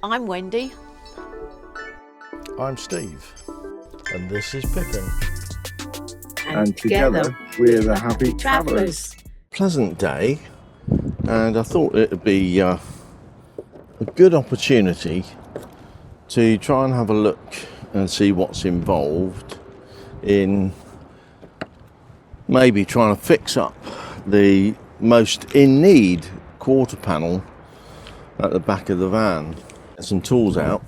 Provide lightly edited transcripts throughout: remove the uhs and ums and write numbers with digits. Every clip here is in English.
I'm Wendy. I'm Steve. And this is Pippin. And together we're the Happy Travellers. Pleasant day, and I thought it would be a good opportunity to try and have a look and see what's involved in maybe trying to fix up the most in need quarter panel at the back of the van. Get some tools out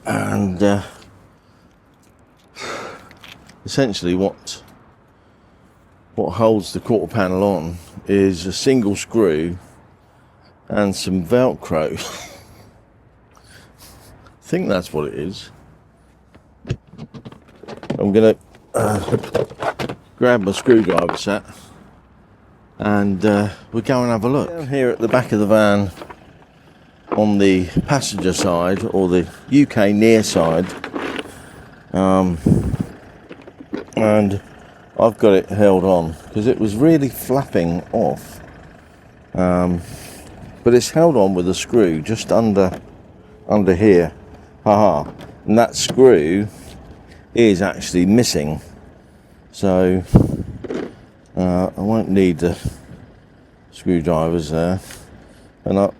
and essentially what holds the quarter panel on is a single screw and some Velcro. I think that's what it is. I'm going to grab my screwdriver set and we'll go and have a look. Down here at the back of the van on the passenger side, or the UK near side, and I've got it held on because it was really flapping off, but it's held on with a screw just under here, and that screw is actually missing, so I won't need the screwdrivers there, and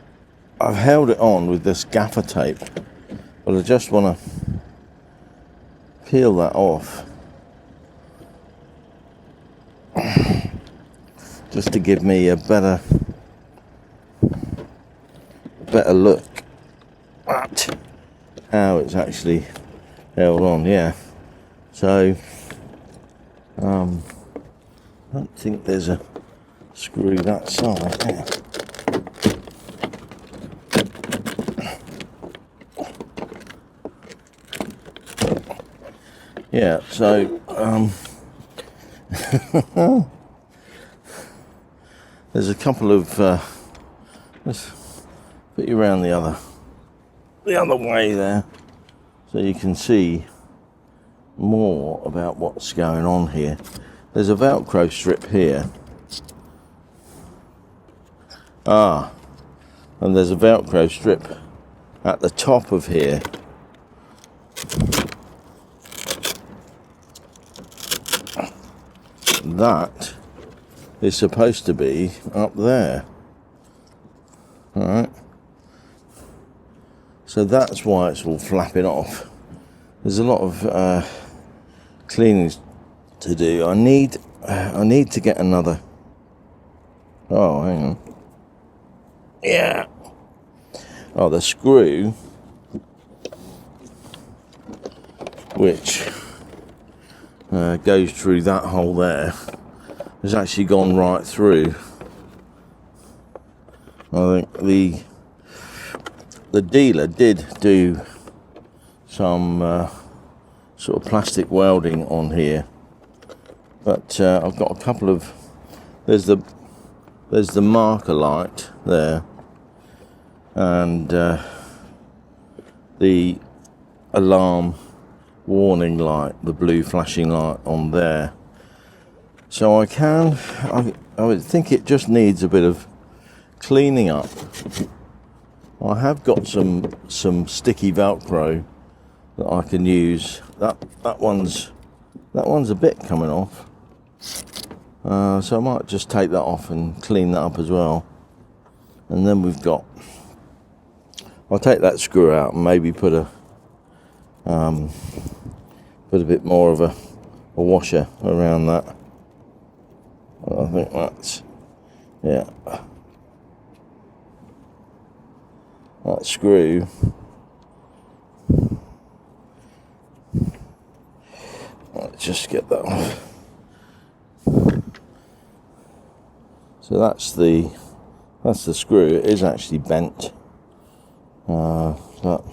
I've held it on with this gaffer tape, but I just want to peel that off just to give me a better look at how it's actually held on. Yeah, so I don't think there's a screw that side. Yeah, so there's a couple of let's put you around the other way there so you can see more about what's going on here. There's a Velcro strip here, and there's a Velcro strip at the top of here. That is supposed to be up there. Alright, so that's why it's all flapping off. There's a lot of cleaning to do. I need to get another. Oh, hang on. Yeah. Oh, the screw, which goes through that hole there, has actually gone right through. I think the dealer did do some sort of plastic welding on here, but I've got a couple of, there's the marker light there, and the alarm warning light, the blue flashing light on there. So I would think it just needs a bit of cleaning up. I have got some sticky Velcro that I can use. That one's a bit coming off, so I might just take that off and clean that up as well. And then I'll take that screw out and maybe put a bit more of a washer around that. I think that's, yeah, that screw. Let's just get that off. So that's the screw. It is actually bent, but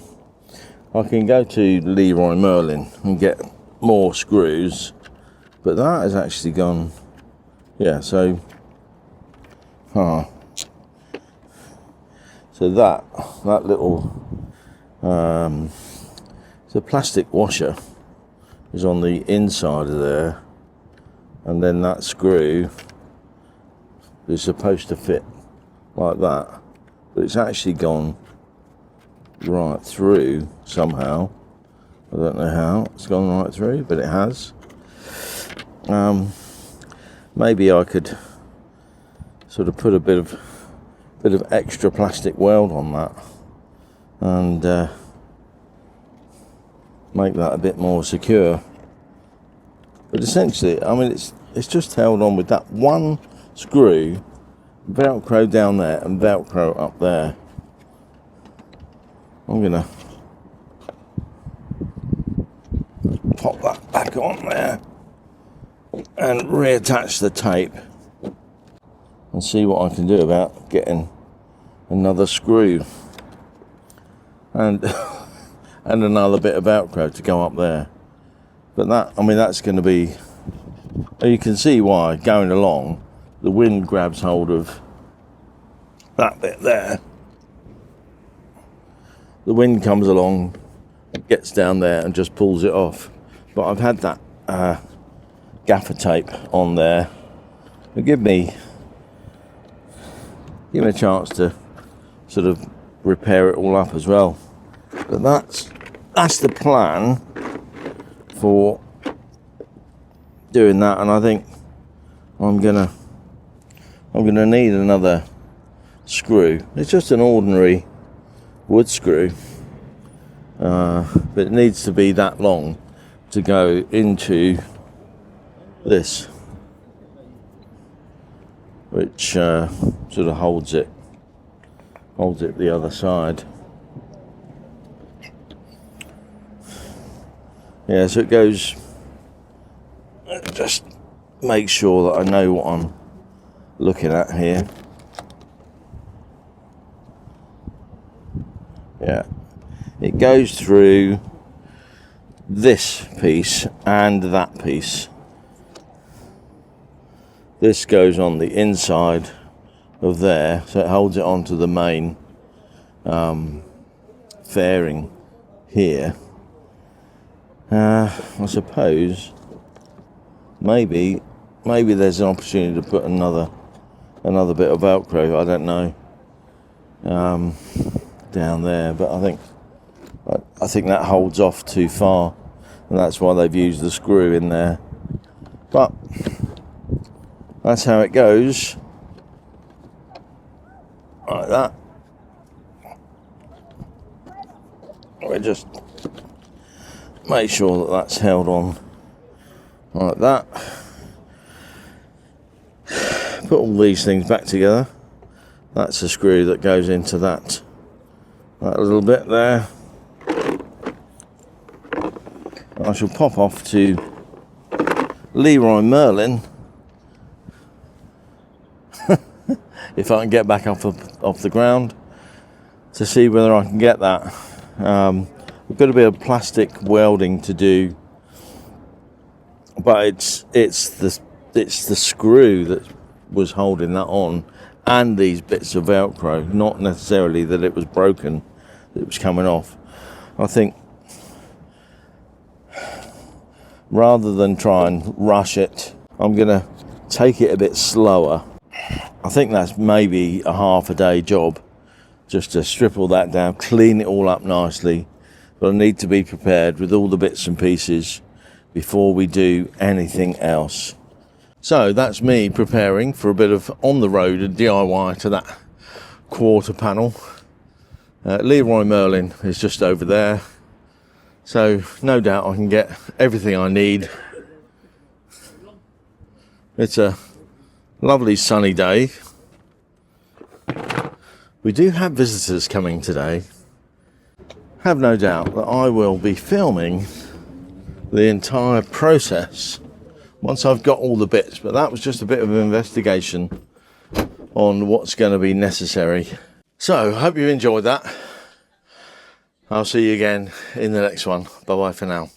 I can go to Leroy Merlin and get more screws, but that has actually gone. Yeah, so that little it's a plastic washer is on the inside of there, and then that screw is supposed to fit like that, but it's actually gone right through somehow. I don't know how it's gone right through, but it has. Maybe I could sort of put a bit of extra plastic weld on that and make that a bit more secure. But essentially, I mean, it's just held on with that one screw, Velcro down there and Velcro up there. I'm gonna pop that back on there and reattach the tape and see what I can do about getting another screw and and another bit of Velcro to go up there. But that, I mean, that's going to be, you can see why going along the wind grabs hold of that bit there. The wind comes along, gets down there and just pulls it off. But I've had that gaffer tape on there. It'll give me a chance to sort of repair it all up as well. But that's the plan for doing that, and I think I'm gonna need another screw. It's just an ordinary wood screw, but it needs to be that long to go into this, which sort of holds it the other side. Yeah, so it goes, just make sure that I know what I'm looking at here. Yeah, it goes through this piece and that piece. This goes on the inside of there, so it holds it onto the main fairing here. I suppose maybe there's an opportunity to put another bit of Velcro, I don't know, down there, but I think that holds off too far, and that's why they've used the screw in there. But that's how it goes, like that. We just make sure that that's held on like that. Put all these things back together. That's a screw that goes into that little bit there. I shall pop off to Leroy Merlin if I can get back off the ground to see whether I can get that. We've got a bit of plastic welding to do, but it's the screw that was holding that on, and these bits of Velcro, not necessarily that it was broken, that it was coming off. I think rather than try and rush it, I'm gonna take it a bit slower. I think that's maybe a half a day job, just to strip all that down, clean it all up nicely. But I need to be prepared with all the bits and pieces before we do anything else. So that's me preparing for a bit of on the road and DIY to that quarter panel. Leroy Merlin is just over there, so no doubt I can get everything I need. It's a lovely sunny day. We do have visitors coming today. Have no doubt that I will be filming the entire process once I've got all the bits, but that was just a bit of an investigation on what's going to be necessary. So, hope you enjoyed that. I'll see you again in the next one. Bye bye for now.